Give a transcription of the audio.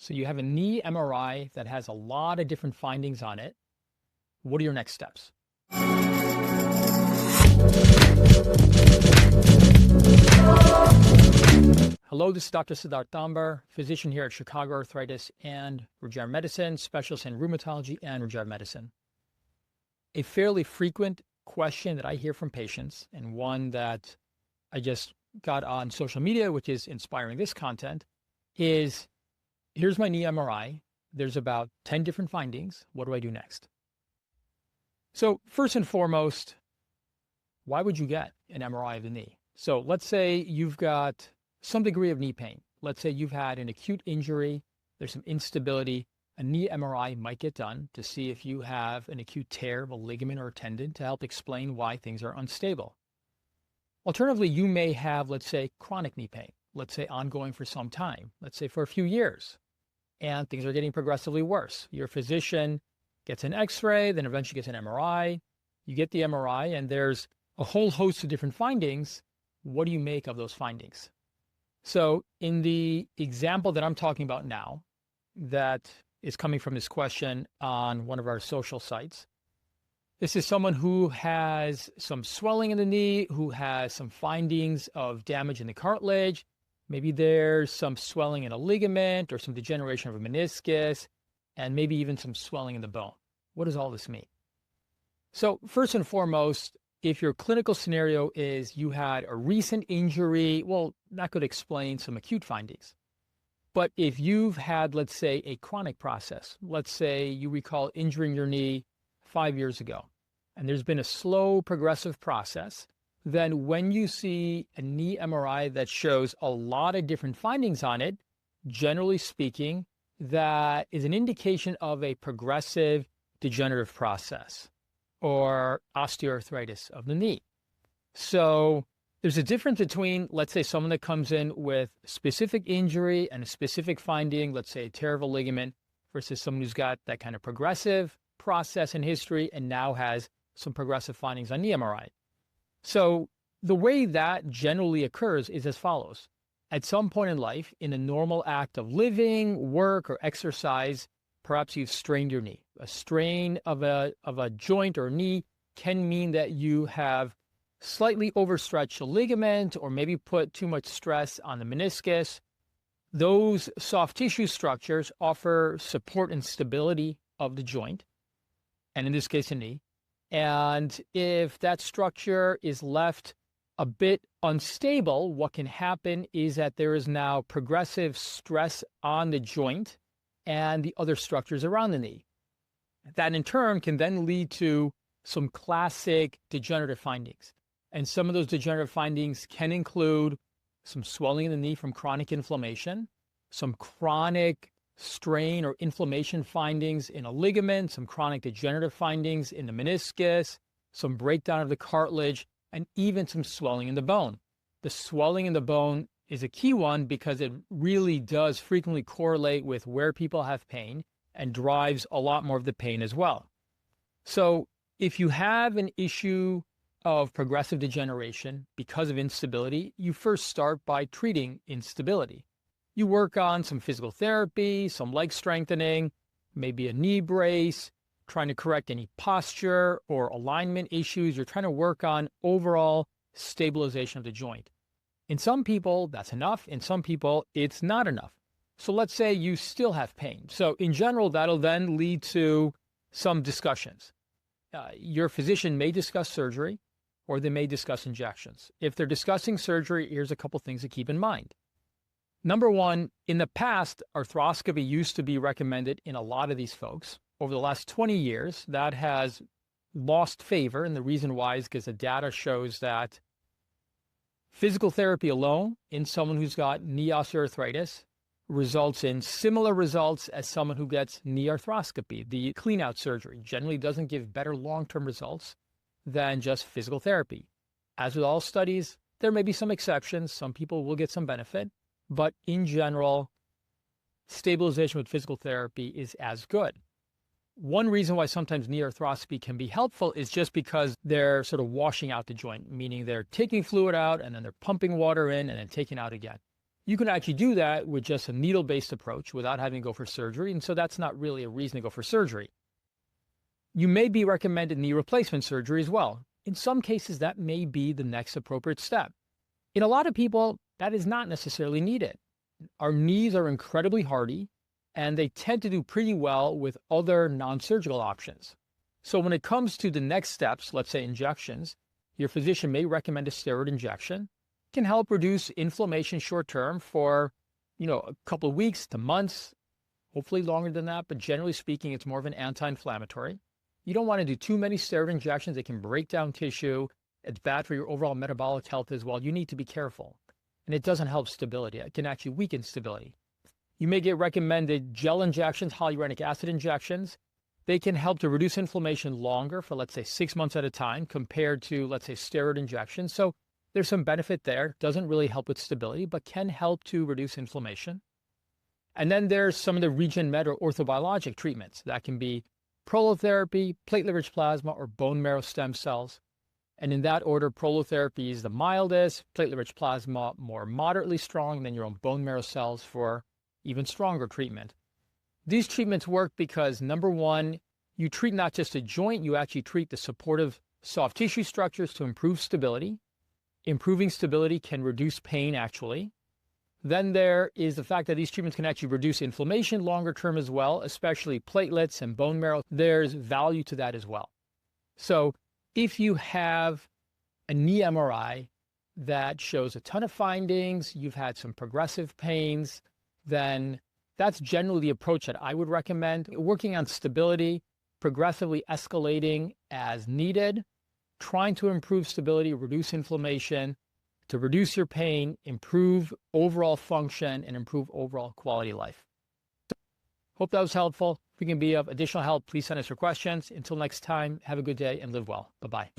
So you have a knee MRI that has a lot of different findings on it. What are your next steps? Hello, this is Dr. Siddharth Dambar, physician here at Chicago Arthritis and Regenerative Medicine, specialist in rheumatology and regenerative medicine. A fairly frequent question that I hear from patients, and one that I just got on social media, which is inspiring this content, is here's my knee MRI. There's about 10 different findings. What do I do next? So first and foremost, why would you get an MRI of the knee? So let's say you've got some degree of knee pain. Let's say you've had an acute injury. There's some instability. A knee MRI might get done to see if you have an acute tear of a ligament or a tendon to help explain why things are unstable. Alternatively, you may have, let's say, chronic knee pain, let's say ongoing for some time, let's say for a few years, and things are getting progressively worse. Your physician gets an x-ray, then eventually gets an MRI. You get the MRI, and there's a whole host of different findings. What do you make of those findings? So in the example that I'm talking about now, that is coming from this question on one of our social sites, this is someone who has some swelling in the knee, who has some findings of damage in the cartilage. Maybe there's some swelling in a ligament or some degeneration of a meniscus, and maybe even some swelling in the bone. What does all this mean? So first and foremost, if your clinical scenario is you had a recent injury, well, that could explain some acute findings. But if you've had, let's say, a chronic process, let's say you recall injuring your knee 5 years ago, and there's been a slow progressive process, then when you see a knee MRI that shows a lot of different findings on it, generally speaking, that is an indication of a progressive degenerative process or osteoarthritis of the knee. So there's a difference between, let's say, someone that comes in with specific injury and a specific finding, let's say a tear of a ligament, versus someone who's got that kind of progressive process in history and now has some progressive findings on knee MRI. So the way that generally occurs is as follows. At some point in life, in a normal act of living, work, or exercise, perhaps you've strained your knee. A strain of a joint or knee can mean that you have slightly overstretched a ligament or maybe put too much stress on the meniscus. Those soft tissue structures offer support and stability of the joint, and in this case, a knee. And if that structure is left a bit unstable, what can happen is that there is now progressive stress on the joint and the other structures around the knee. That in turn can then lead to some classic degenerative findings. And some of those degenerative findings can include some swelling in the knee from chronic inflammation, some chronic strain or inflammation findings in a ligament, some chronic degenerative findings in the meniscus, some breakdown of the cartilage, and even some swelling in the bone. The swelling in the bone is a key one because it really does frequently correlate with where people have pain and drives a lot more of the pain as well. So if you have an issue of progressive degeneration because of instability, you first start by treating instability. You work on some physical therapy, some leg strengthening, maybe a knee brace, trying to correct any posture or alignment issues. You're trying to work on overall stabilization of the joint. In some people, that's enough. In some people, it's not enough. So let's say you still have pain. So in general, that'll then lead to some discussions. Your physician may discuss surgery, or they may discuss injections. If they're discussing surgery, here's a couple things to keep in mind. Number one, in the past, arthroscopy used to be recommended in a lot of these folks. Over the last 20 years, that has lost favor, and the reason why is because the data shows that physical therapy alone in someone who's got knee osteoarthritis results in similar results as someone who gets knee arthroscopy. The clean-out surgery generally doesn't give better long-term results than just physical therapy. As with all studies, there may be some exceptions. Some people will get some benefit, but in general, stabilization with physical therapy is as good. One reason why sometimes knee arthroscopy can be helpful is just because they're sort of washing out the joint, meaning they're taking fluid out and then they're pumping water in and then taking out again. You can actually do that with just a needle-based approach without having to go for surgery, and so that's not really a reason to go for surgery. You may be recommended knee replacement surgery as well. In some cases, that may be the next appropriate step. In a lot of people, that is not necessarily needed. Our knees are incredibly hardy, and they tend to do pretty well with other non-surgical options. So when it comes to the next steps, let's say injections, your physician may recommend a steroid injection. It can help reduce inflammation short term for, a couple of weeks to months, hopefully longer than that, but generally speaking, it's more of an anti-inflammatory. You don't want to do too many steroid injections. They can break down tissue. It's bad for your overall metabolic health as well. You need to be careful. And it doesn't help stability. It can actually weaken stability. You may get recommended gel injections, hyaluronic acid injections. They can help to reduce inflammation longer for, let's say, 6 months at a time compared to, let's say, steroid injections. So there's some benefit there. Doesn't really help with stability, but can help to reduce inflammation. And then there's some of the Regenerative or orthobiologic treatments. That can be prolotherapy, platelet-rich plasma, or bone marrow stem cells. And in that order, prolotherapy is the mildest, platelet-rich plasma more moderately strong, than your own bone marrow cells for even stronger treatment. These treatments work because, number one, you treat not just a joint, you actually treat the supportive soft tissue structures to improve stability. Improving stability can reduce pain, actually. Then there is the fact that these treatments can actually reduce inflammation longer term as well, especially platelets and bone marrow. There's value to that as well. So if you have a knee MRI that shows a ton of findings, you've had some progressive pains, then that's generally the approach that I would recommend. Working on stability, progressively escalating as needed, trying to improve stability, reduce inflammation, to reduce your pain, improve overall function, and improve overall quality of life. Hope that was helpful. If we can be of additional help, please send us your questions. Until next time, have a good day and live well. Bye-bye.